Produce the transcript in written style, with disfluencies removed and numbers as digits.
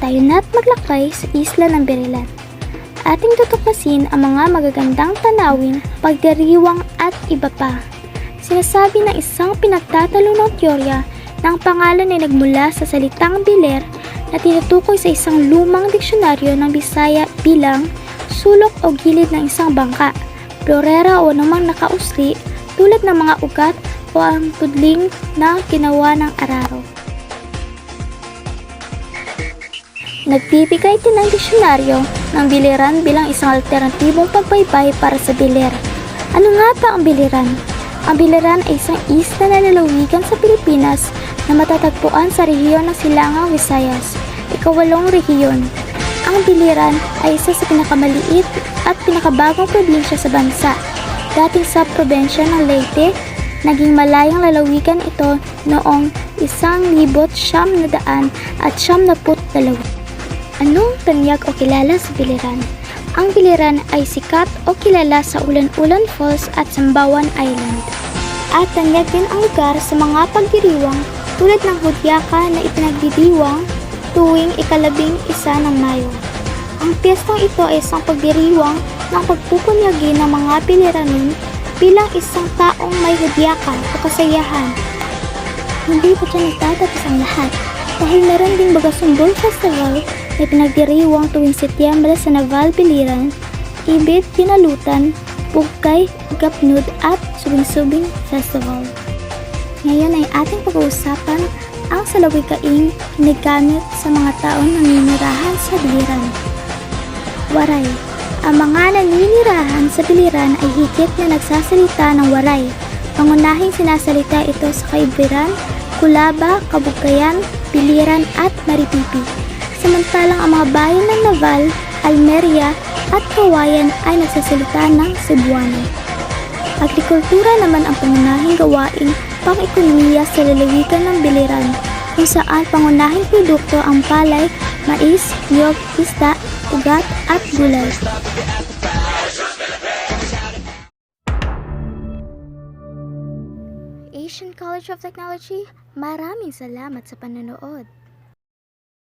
Tayo na't maglakay sa isla ng Birilan. Ating tutuklasin ang mga magagandang tanawin, pagdiriwang at iba pa. Sinasabi ng isang pinagtatalo ng teorya na ang pangalan ay nagmula sa salitang biler na tinutukoy sa isang lumang diksyonaryo ng Bisaya bilang sulok o gilid ng isang bangka, florera o namang nakausli tulad ng mga ugat o ang pudling na ginawa ng araro. Nagbibigay din ng diksyonaryo ng biliran bilang isang alternatibong pagbaybay para sa biler. Ano nga ba ang biliran? Ang biliran ay isang isla na lalawigan sa Pilipinas na matatagpuan sa rehiyon ng Silangang Visayas, ikawalong rehiyon. Ang biliran ay isa sa pinakamaliit at pinakabagong probinsya sa bansa. Dating sa probensya ng Leyte, naging malayang lalawigan ito noong 1972. Anong tanyag o kilala sa biliran? Ang biliran ay sikat o kilala sa Ulan-Ulan Falls at Sambawan Island. At tanyag din ang lugar sa mga pagdiriwang tulad ng Hudyaka na ipinagdidiwang tuwing ika-11 ng Mayo. Ang piyestang ito ay isang pagdiriwang ng pagpupunyagi ng mga biliranin bilang isang taong may hudyaka o kasayahan. Hindi pa dyan nagtatapos ang lahat dahil meron ding Bagasumbol Festival na pinagdiriwang tuwing Setyembre sa Naval Biliran, Ibit, Pinalutan, Pugkay, Gapnud at Subing-Subing Festival. Ngayon ay ating pag-uusapan ang salawikaing ginagamit sa mga taong naninirahan sa biliran. Waray. Ang mga naninirahan sa biliran ay higit na nagsasalita ng waray. Pangunahing sinasalita ito sa Kaibiran, Kulaba, Kabugayan, Biliran at Maripipi. Samantalang ang mga bayan ng Naval, Almeria at Kawayan ay nagsasalita ng Cebuano. Agrikultura naman ang pangunahing gawain pang-ekonomiya sa lalawigan ng biliran, kung saan pangunahing produkto ang palay, mais, niyog, isda, ugat at gulay. Asian College of Technology, maraming salamat sa panonood.